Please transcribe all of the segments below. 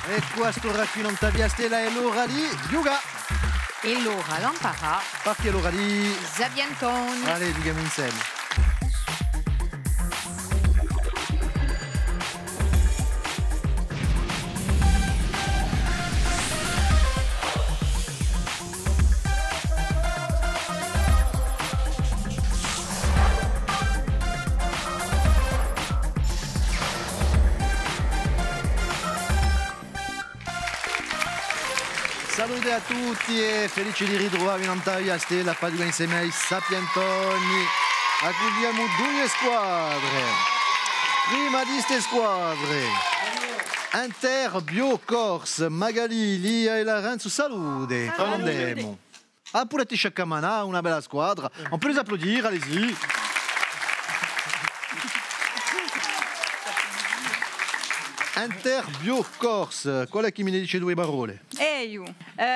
E questo qui non t'avvia stella è l'ora di Yuga. E l'ora l'imparà. Perché l'ora di Zabianton. Allez, giochiamo insieme. Salute a tutti e felici di ritrovarvi in Ontario Stella a giocare insieme ai Sapientoni. Accogliamo due squadre. Prima di queste squadre Inter Biocorse, Magali, Lia e Lorenzo, salute. Andiamo. Ah, pure Tisciacamana, una bella squadra. On peut les applaudir, allez-y. Inter Biocorse, qual è chi mi dice due parole?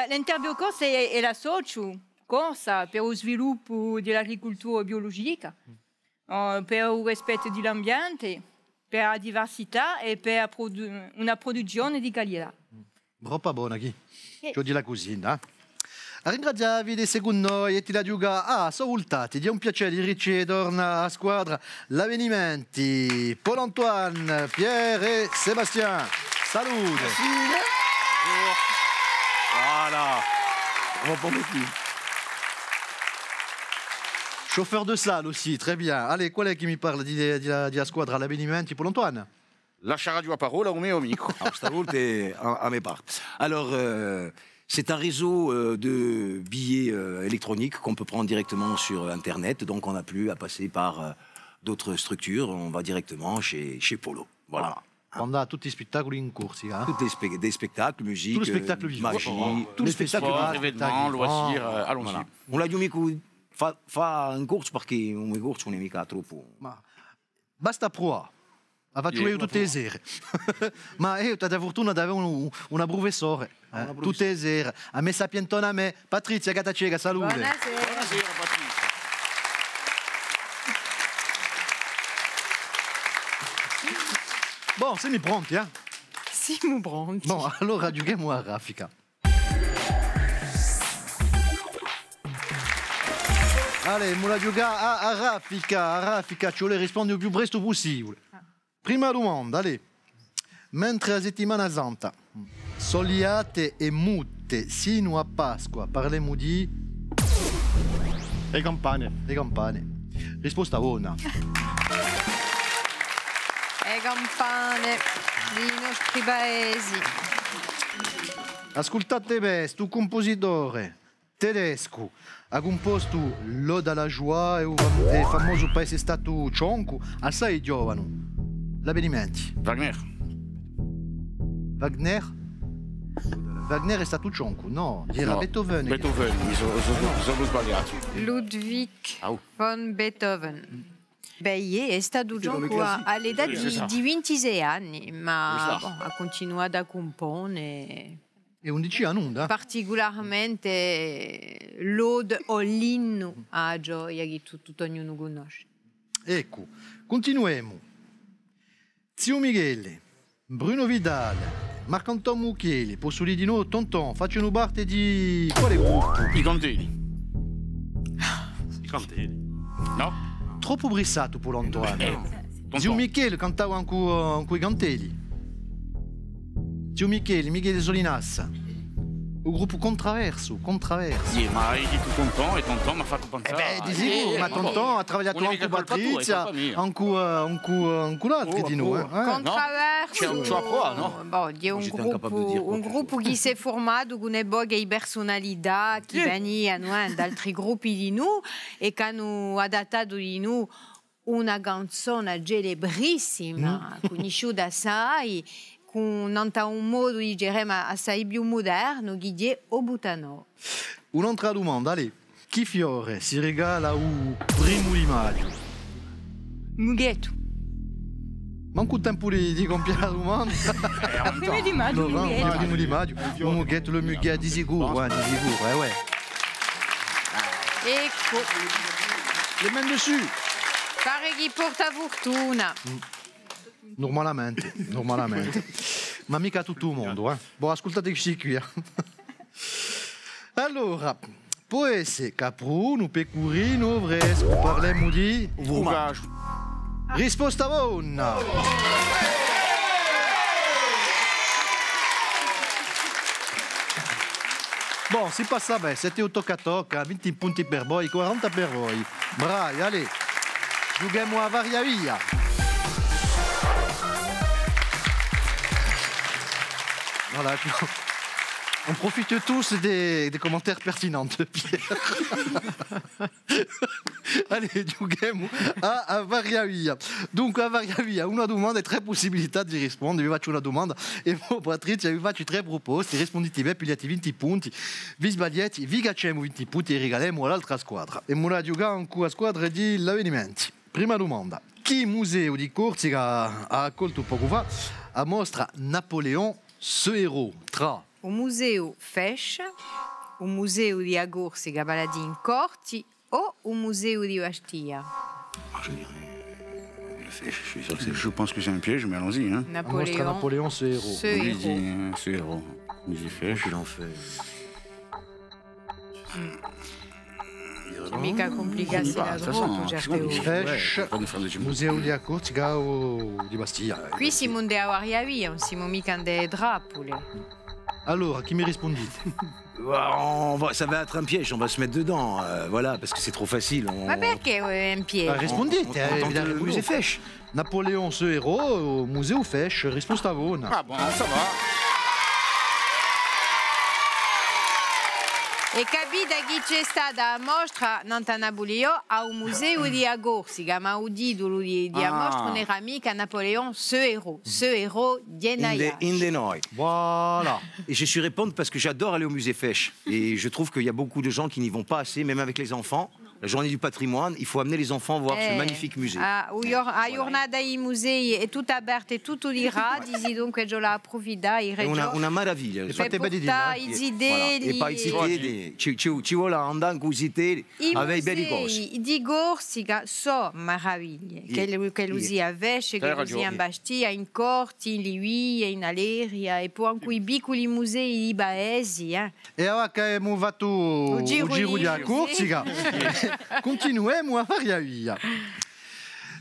L'Inter Biocorse è la socio corsa per lo sviluppo dell'agricoltura biologica, per il rispetto dell'ambiente, per la diversità e per una produzione di qualità. Troppo buona chi? Ci di la cucina. Ringraziavi di secondo noi e ti la giuga sono voltati. È un piacere di ricevere a squadra l'avvenimenti Paul-Antoine, Pierre e Sébastien. Salute. Voilà. On va pas mettre. Chauffeur de salle aussi, très bien. Allez, qual è chi mi parla di la squadra l'avvenimenti Paul-Antoine? Lascia radio a parola o mio amico. Stavolta à mes parts. Alors, c'est un réseau de billets électroniques qu'on peut prendre directement sur Internet. Donc, on n'a plus à passer par d'autres structures. On va directement chez Polo. Voilà. On a tutti i spettacoli in corsi. Tous des spectacles, musique, Tous les spectacles vivants. magie. Tous les spectacles Sport, événements, loisirs, allons-y. Voilà. On l'a dit mica fa un corso perché un corso non è mica troppo. Ma basta provare. La faccio io tutte le sere. Ma io ho la fortuna di avere una professore. Tutte le sere. A me Sapientone, a me. Patrizia Catacega, salute. Buonasera. Buonasera Patrizia. Bon, siamo pronti, eh? Siamo pronti. Bon, allora giochiamo a raffica. Allez, mo la giocare a raffica, ci vuole rispondere il più presto possibile. Prima domanda, allez. Mentre la settimana santa, soliate e mutte sino a Pasqua, parliamo di... Le campane. Le campane. Risposta buona. Le campane dei nostri paesi. Ascoltate bene, sto compositore tedesco ha composto l'Oda alla Joie e il famoso paese stato Cionco, assai giovane. L'avvenimenti. Wagner. Wagner è stato Cionco, no, era Beethoven. Beethoven, mi sono sbagliato. Ludwig von Beethoven. Beh, è stato Cionco all'età di 26 anni, ma ha continuato a comporre. E 11 anni, onda. Particolarmente l'ode o l'inno a gioia che tutto ognuno conosce. Ecco, continuiamo. Zio Michele, Bruno Vidal, Marc-Anton Mucchieli, posso dire di noi, Tonton, facciano parte di quale gruppo? I Canteli. I canteli. No? Troppo brissato per l'Antoine. Zio Michele cantava con i cantelli. Zio Michele Solinassa. Il gruppo Contraverso. Sì, ma hai detto Tonton e Tonton mi ha fatto pensare. Di sicuro, ma Tonton ha lavorato anche con Patrizia, anche l'altro di noi. Contraverso. C'è qua, no? Bon, è un gruppo che si è formato con le boghe personalità che venivano da altri gruppi di noi e che hanno adattato di noi una canzone celebrissima, conosciuta assai, con un modo di dire assai più moderno, che è o Butano. Un'altra domanda, allez. Chi fiore si regala il primo di maggio? Mughetto. Manco il tempo di compiere la domanda. Primo di maggio, Il primo di maggio. Un mughetto, le mughetto di sicuro, ouais. Ecco. Le mani dessus. Pare che porta fortuna. Normalmente, normalmente. Ma mica tutto il mondo, eh. Boh, ascoltate questi qui. Allora, può essere caprino, pecorino, fresco, parliamo di... Fromage. Risposta buona! Bon, si passa bene, 7-8 tocca, 20 punti per voi, 40 per voi. Bravi, allez, giochiamo a varia via. Voilà, on profite tous des commentaires pertinents de Pierre. Allez, giochiamo a varia via. Dunque, a varia via, una domanda e 3 possibilità di rispondere. Vi faccio una domanda e voi, Patrizia, vi faccio 3 proposte. Rispondete bene, pigliate 20 punti. Vi sbagliate, vi cacciamo 20 punti e regaliamo all'altra squadra. E ora giochiamo con la squadra di l'avvenimento. Prima domanda. Che museo di Corsica ha accolto poco fa a mostra Napoleon, ce héros, tra... O museu Fesch, o museu di Agorsica Baladin Corti o o museu di Bastia. Ah, je dirais le fait, je suis sûr que c'est... Je pense que c'est un piège, mais allons-y. Hein. A mostra Napoleon, ce héros. Ce héros. Ce héros. Musée Fesch. qu'il en fait. Mica complicasse la droga, certe ore. Fesch, museo di Corsica o di Bastia. Qui siamo andati a varia via, non siamo mica andati a Drapole. Allora, chi mi rispondite? Ça va être un piège, on va se mettre dedans, voilà, parce que c'est trop facile. Ma perché è in piedi? Rispondete, On tente le musée Fesch. Napoleon, ce héros, museo Fesch, risposta buona. Ah bon, ça va. E capite chi c'è stata a mostra non Napoleon a un museo di Agorsica, ma il titolo di a mostra non era mica Napoleon, ce héros di Naya. Indenoi. Voilà. Et j'ai su répondre parce que j'adore aller au musée Fesch. Et je trouve qu'il y a beaucoup de gens qui n'y vont pas assez, même avec les enfants. La journée du patrimoine, il faut amener les enfants voir ce magnifique musée. A giornata ai musei è tutta aperta e tutto dirà, disi dunque io la approfitta, i È una meraviglia. per portare i zideli. E poi zideli, ci vuole andare con i zideli, avere belle cose. I di Corsica sono meraviglie, che lo sia a Vesce, che lo sia in Bastia, in Corti, in Livia, in Aleria, e poi anche i piccoli musei di Baesi. E ora che abbiamo fatto il giro di Corsica, continuiamo a varia via.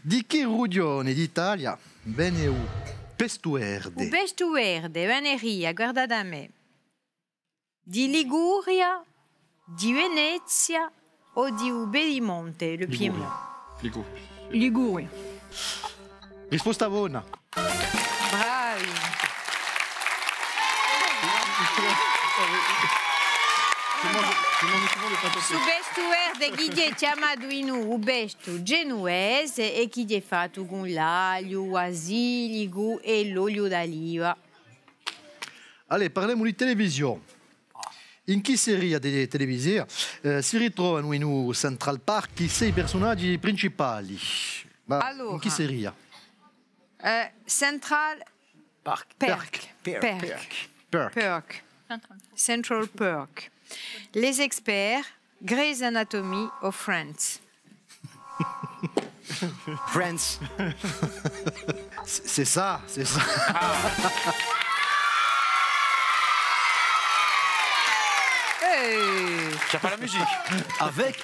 Di che regione d'Italia viene il pesto verde? Il pesto verde, Veneria, guarda da me. Di Liguria, di Venezia o di Ubedimonte, le Piemonte? Liguria. Risposta buona. Bravi. Su besto verde chi è chiamato in un besto genuese e chi è fatto con l'aglio, basilico e l'olio d'oliva. Allez, parliamo di televisione. In che serie televisiva si ritrovano in Central Park i 6 personaggi principali? Ma Allora. in che serie? Central Perk. Central Perk. Les experts, Grey's Anatomy ou Friends. Friends. C'est ça, c'est ça. C'è pas la musique. Avec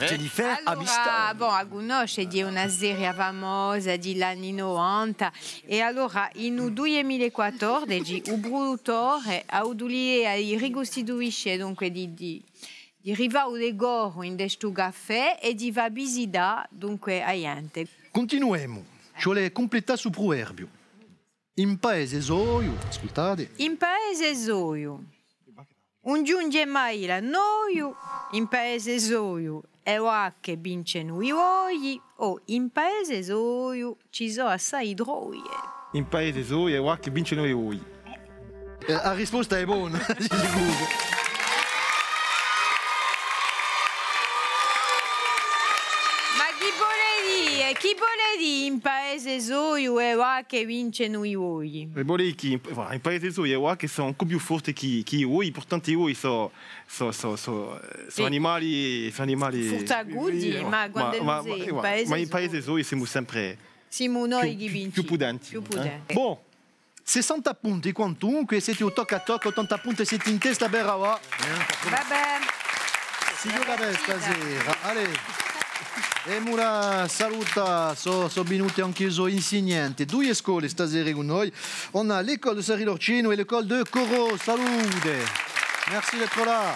Jennifer Aniston. Allora, bon, a conosce di una serie famosa degli anni 90 e allora in 2014 il produttore ha ricostituisce dunque di rivau de Goro in questo caffè e di va visita dunque a gente. Continuiamo. Ci vuole completare su proverbio. In paese soio, ascoltate. In paese soio. Non giunge mai la noio, in paese soio e va che vincono i vogli, o in paese soio ci sono assai droie. In paese soio e qua che vincono i voi. La risposta è buona, di sicuro. Chi vuole dire in paese soio e va che vincono i vogli? Vuol dire che in paese soio e qua che sono un po' più forti che i voi, portanto i voi sono animali... Furtagudi, ma quando in paese ma in paese soio siamo sempre siamo noi che vinciamo. Più pudenti. Più pudenti. Bon, 60 punti quantunque, siete un tocca a tocca, 80 punti siete in testa per ora. Vabbè. Signora bella stasera, allez. E Mura saluta, sono venuti anche io insegnanti. Due scuole stasera con noi. On a l'école de Sarilorcino e l'école de Coro. Salute. Merci d'être là.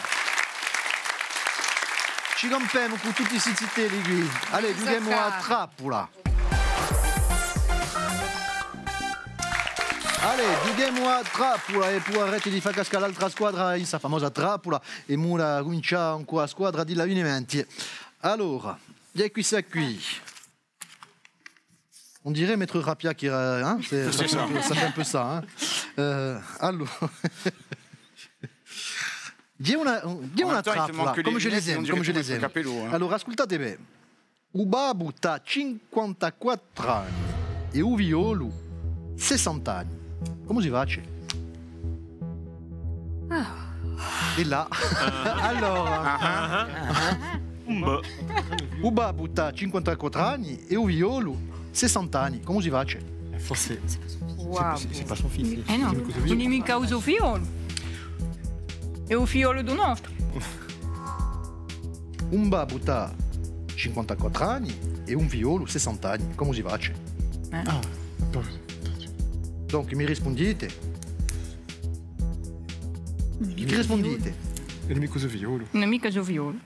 Ci rompiamo con tutti i zitelli qui. Allez, vediamo a trappola. Allez, vediamo a trappola e poi arrete di far cascare l'altra squadra in sa famosa trappola e Mura comincia ancora a squadra di l'avvenimenti. Allora, viens qui. On dirait Maître Rapia qui... Hein, ça fait un peu ça. Hein. Alors... Dis una trappola, come je les aime. Allora, ascoltate bene. Un babbo ha 54 anni e un violo 60 anni. Come si face? E là... Allora... Un babbo ha 54 anni e un violo 60 anni. Come si face? Forse. Wow. C'est pas son fils. Eh no, non è mica uso fiolo. È un fiolo del nostro. Un babbo ha 54 anni e un violo 60 anni. Come si face? Donc, mi rispondete? Mi rispondete? Non è mica uso fiolo. Non è mica uso fiolo.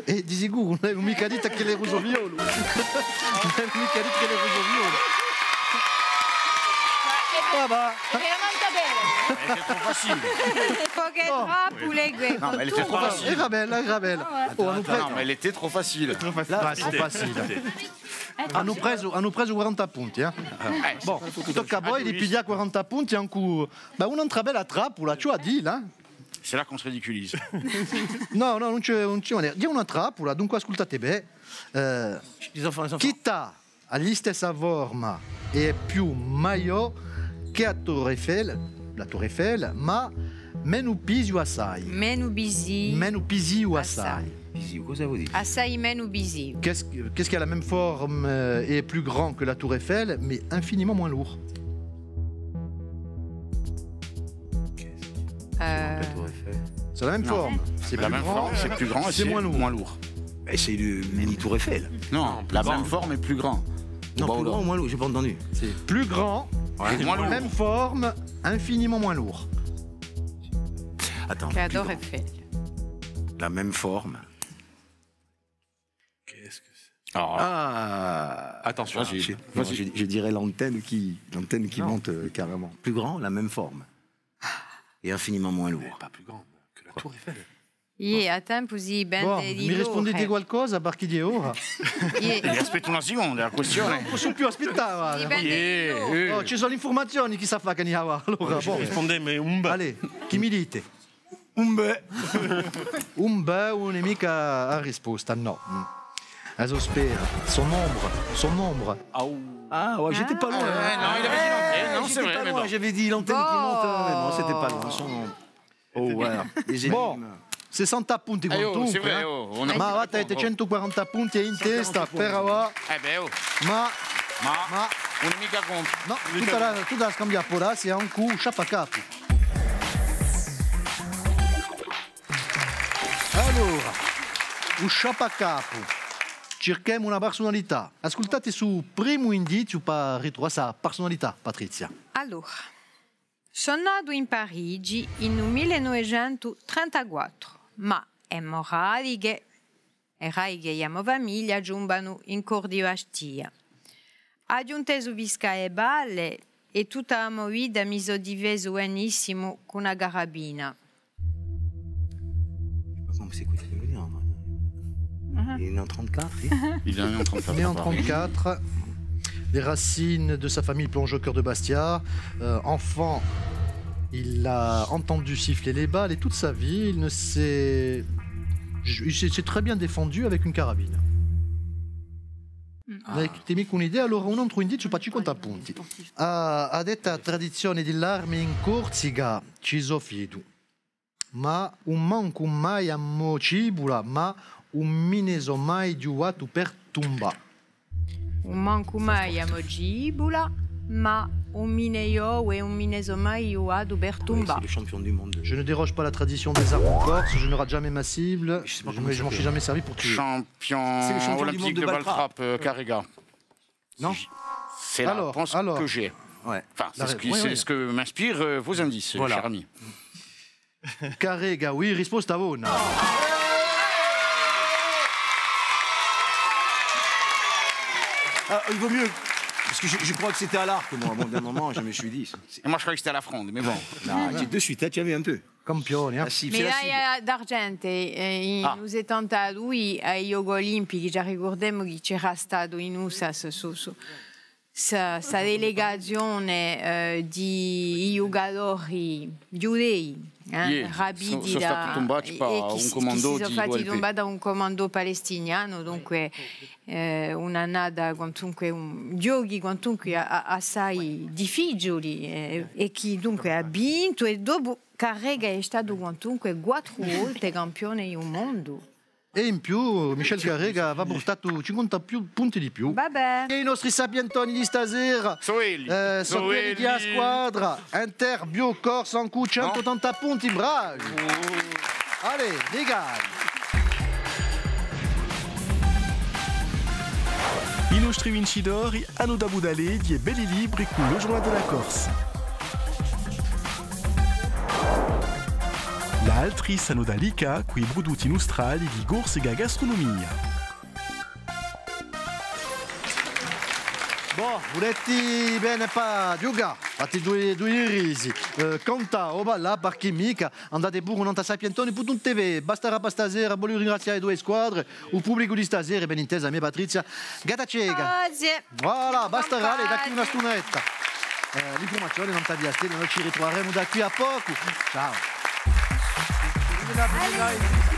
E di sicuro non è mica detto che le uso violo. Non è mica detto che le uso violo. Vabbè. C'est trop facile. Poche trappole. Non, mais elle était trop facile. Era bella. Oh, Non, mais elle était trop facile. Là, c'est facile. Hanno preso 40 punti. Bon, tocca a voi di pigliare 40 punti anche. Beh, un'altra bella trappola, tu a dire, là? C'est là qu'on se ridiculise. No, non c'è maniera. Di una trappola, dunque ascoltate bene. Chi sta agli stessa forma e è più meglio che a Torre Eiffel, ma meno più assai. Meno busy. Meno più assai. Cosa vuol dire? Assai meno busy. Qu'est-ce qui a la même forme et est plus grand que la Tour Eiffel, mais infiniment moins lourd? La Tour Eiffel. C'est la même Non. forme. C'est La même forme, c'est plus grand et c'est moins lourd. Eh, c'est le mini Tour Eiffel. Non, la même forme est plus grand. Non, Bah, plus alors. grand ou moins lourd, j'ai pas entendu. C'est plus grand, Et moins lourd. même forme, infiniment moins lourd. Attends. Che plus adoro grand. Eiffel. La même forme. Qu'est-ce que c'est? Attention. Vas-y. Je dirais l'antenne qui monte carrément. Plus grand, la même forme. Et infiniment moins lourd. Pas plus grande que la Tour Eiffel. A tempo si ben Bon, di mi rispondete qualcosa a parchi di ora? Aspetta una seconda, la questione. Non posso più aspettare. Dipende. Oh, ci sono le informazioni, chi sa fa che ne ha. Allora, bon. Rispondeme un bel. Allez, chi mi dite? Un bel. Un bel o mica a risposta, no. Adesso spera. Son nombre. Ah ouais, j'étais pas loin. non, il avait dit l'antenne, non, c'est J'étais vrai, pas mais loin, bon. j'avais dit l'antenne qui monte, mais bon, c'était pas loin. Oh, voilà. Bon, 60 punti Eh, oh, quantunque. c'est vrai, oh, on a- Ma avete 140 punti in testa per ora. Eh ben, oh. Ma On est mica compte. no, tutta la scambia por là, c'est un coup chapacapo. Allora, un chapacapo. Cerchiamo una personalità. Ascoltate su primo indizio per ritrovare sa personalità, Patrizia. Allora, sono nato in Parigi in 1934, ma è morale che la mia famiglia giumbano in Cordi-Bastia. Aggiunte su Visca e Balle e tutta la mia vita mi sono diviso benissimo con una carabina. C'est quoi, tu peux me dire? Il est né en 34. Il est né en 34. Né en 34, les racines de sa famille plongent au cœur de Bastia. Enfant, il a entendu siffler les balles et toute sa vie, il s'est très bien défendu avec une carabine. Avete mica un'idea? Allora un altro indizio per 50 punti. A detta tradizione dell'armi in Corsica ci so fidu. Ma un manco mai a mo cibula, ma un mineso mai giuato per tumba. un manco mai a Mogibula, ma un mineio et un minesomai a do Bertumba. C'est le champion du monde. Je ne déroge pas à la tradition des armes en Corse, je ne rate jamais ma cible, je m'en suis jamais servi pour tuer. Champion C'est le champion du olympique monde de de Baltrap, Carrega. Non. C'est la réponse que j'ai. Ouais. Enfin, c'est ce que m'inspirent vos indices, Voilà. cher ami. Carrega, oui, risposta buona. Ah, il vaut mieux. Parce que je crois que c'était à l'arc, moi. Bon, d'un moment, je me suis dit. Et moi, je croyais que c'était à la fronde, mais bon. Non, de suite, tu avais un peu. Campione, La cible, Mi c'est la cible. dai d'argento, in 72 ai Giochi Olimpici, già ricordiamo che c'era stato in USA sa delegazione di giocatori giudei, rapiti sono stati tombati da un comando sono di stati OLP. tombati da un comando palestiniano, dunque un'annata quantunque giochi quantunque assai difficili e chi dunque ha vinto e dopo Carrega è stato quantunque 4 volte campione del mondo. E in più Michel Carrega va portato 50 punti di più. Vabbè. E i nostri sapientoni di stasera Soeli. sorpresi di a squadra Inter Bio Corse en coup 180 punti, bravi. Allez, dégage. I nostri vincitori hanno da Budale di belli libri con lo Journal de la Corse. Gli altri sanno da Lica con i prodotti nostrali di Gorsiga Gastronomia. Boh, volete bene pa Dioga, fate due risi. Conta, o là, perché mica andate pure un sapientoni per un TV. Basterà per stasera, voglio ringraziare le due squadre, il pubblico di stasera, ben intesa, mia Patrizia. Gata cieca. Grazie. Voilà, basterà, da qui una stunetta. L'informazione non taglia stelle, noi ci ritroveremo da qui a poco. Ciao. Allez.